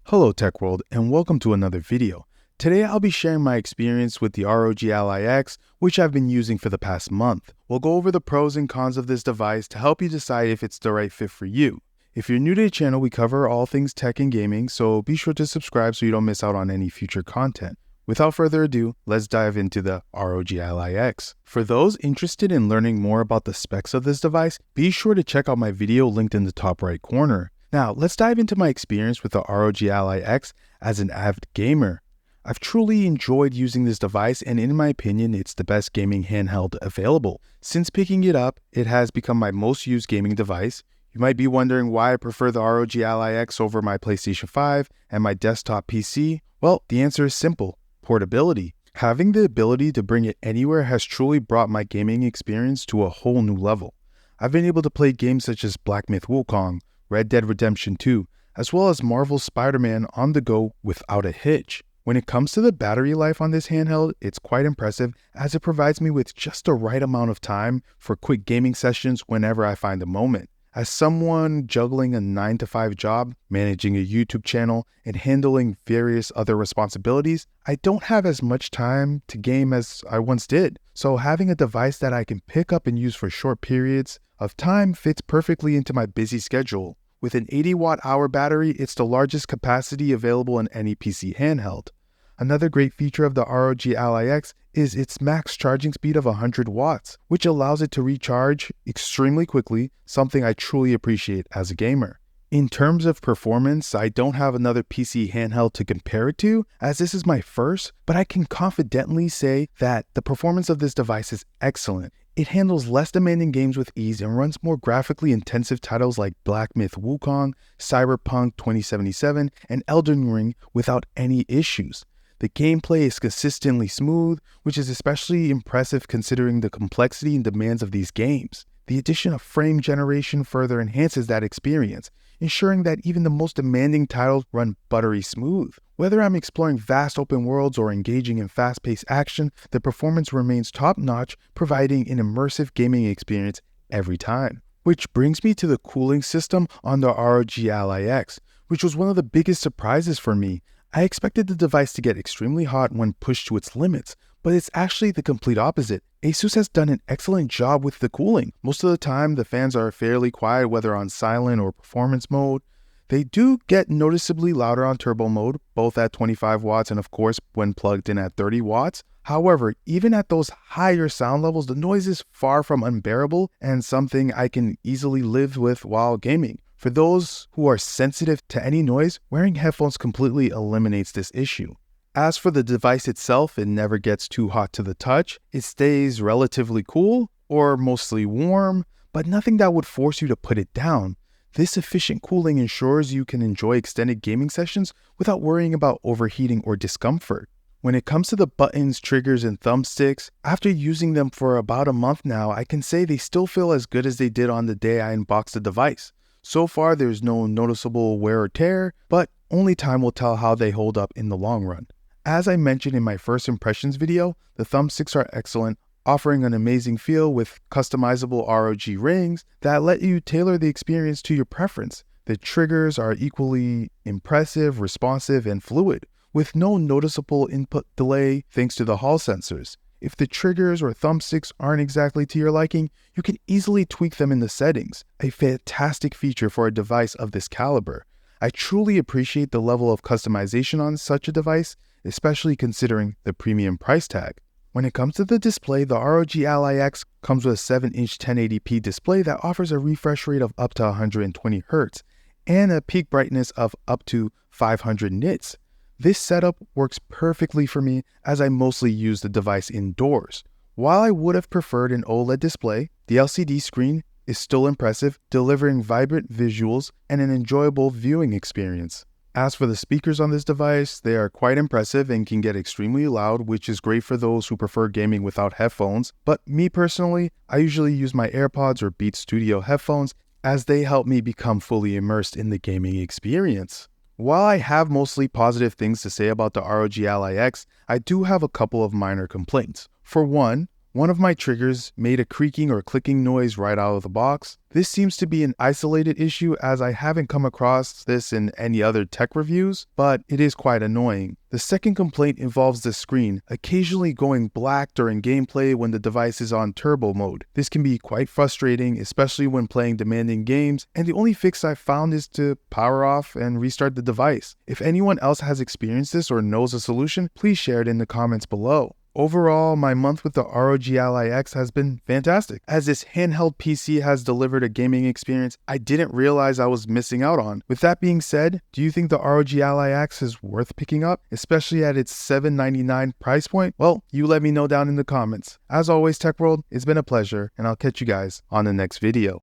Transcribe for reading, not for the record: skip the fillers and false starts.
Hello Tech World and welcome to another video. Today I'll be sharing my experience with the ROG Ally X, which I've been using for the past month. We'll go over the pros and cons of this device to help you decide if it's the right fit for you. If you're new to the channel, we cover all things tech and gaming, so be sure to subscribe so you don't miss out on any future content. Without further ado, let's dive into the ROG Ally X. For those interested in learning more about the specs of this device, be sure to check out my video linked in the top right corner. Now, let's dive into my experience with the ROG Ally X as an avid gamer. I've truly enjoyed using this device, and in my opinion, it's the best gaming handheld available. Since picking it up, it has become my most used gaming device. You might be wondering why I prefer the ROG Ally X over my PlayStation 5 and my desktop PC. Well, the answer is simple: portability. Having the ability to bring it anywhere has truly brought my gaming experience to a whole new level. I've been able to play games such as Black Myth Wukong, Red Dead Redemption 2, as well as Marvel's Spider-Man on the go without a hitch. When it comes to the battery life on this handheld, it's quite impressive as it provides me with just the right amount of time for quick gaming sessions whenever I find a moment. As someone juggling a 9-to-5 job, managing a YouTube channel, and handling various other responsibilities, I don't have as much time to game as I once did. So having a device that I can pick up and use for short periods of time fits perfectly into my busy schedule. With an 80 watt-hour battery, it's the largest capacity available in any PC handheld. Another great feature of the ROG Ally X is its max charging speed of 100 watts, which allows it to recharge extremely quickly, something I truly appreciate as a gamer. In terms of performance, I don't have another PC handheld to compare it to, as this is my first, but I can confidently say that the performance of this device is excellent. It handles less demanding games with ease and runs more graphically intensive titles like Black Myth Wukong, Cyberpunk 2077, and Elden Ring without any issues. The gameplay is consistently smooth, which is especially impressive considering the complexity and demands of these games. The addition of frame generation further enhances that experience, ensuring that even the most demanding titles run buttery smooth. Whether I'm exploring vast open worlds or engaging in fast-paced action, the performance remains top-notch, providing an immersive gaming experience every time. Which brings me to the cooling system on the ROG Ally X, which was one of the biggest surprises for me. I expected the device to get extremely hot when pushed to its limits, but it's actually the complete opposite. Asus has done an excellent job with the cooling. Most of the time, the fans are fairly quiet whether on silent or performance mode. They do get noticeably louder on turbo mode, both at 25 watts and of course when plugged in at 30 watts. However, even at those higher sound levels, the noise is far from unbearable and something I can easily live with while gaming. For those who are sensitive to any noise, wearing headphones completely eliminates this issue. As for the device itself, it never gets too hot to the touch. It stays relatively cool or mostly warm, but nothing that would force you to put it down. This efficient cooling ensures you can enjoy extended gaming sessions without worrying about overheating or discomfort. When it comes to the buttons, triggers, and thumbsticks, after using them for about a month now, I can say they still feel as good as they did on the day I unboxed the device. So far, there's no noticeable wear or tear, but only time will tell how they hold up in the long run. As I mentioned in my first impressions video, the thumbsticks are excellent, offering an amazing feel with customizable ROG rings that let you tailor the experience to your preference. The triggers are equally impressive, responsive, and fluid, with no noticeable input delay thanks to the Hall sensors. If the triggers or thumbsticks aren't exactly to your liking, you can easily tweak them in the settings, a fantastic feature for a device of this caliber. I truly appreciate the level of customization on such a device, especially considering the premium price tag. When it comes to the display, the ROG Ally X comes with a 7-inch 1080p display that offers a refresh rate of up to 120 Hz and a peak brightness of up to 500 nits. This setup works perfectly for me as I mostly use the device indoors. While I would have preferred an OLED display, the LCD screen is still impressive, delivering vibrant visuals and an enjoyable viewing experience. As for the speakers on this device, they are quite impressive and can get extremely loud, which is great for those who prefer gaming without headphones. But me personally, I usually use my AirPods or Beats Studio headphones as they help me become fully immersed in the gaming experience. While I have mostly positive things to say about the ROG Ally X, I do have a couple of minor complaints. For one, One of my triggers made a creaking or clicking noise right out of the box. This seems to be an isolated issue as I haven't come across this in any other tech reviews, but it is quite annoying. The second complaint involves the screen occasionally going black during gameplay when the device is on turbo mode. This can be quite frustrating, especially when playing demanding games, and the only fix I've found is to power off and restart the device. If anyone else has experienced this or knows a solution, please share it in the comments below. Overall, my month with the ROG Ally X has been fantastic, as this handheld PC has delivered a gaming experience I didn't realize I was missing out on. With that being said, do you think the ROG Ally X is worth picking up, especially at its $799 price point? Well, you let me know down in the comments. As always, Tech World, it's been a pleasure, and I'll catch you guys on the next video.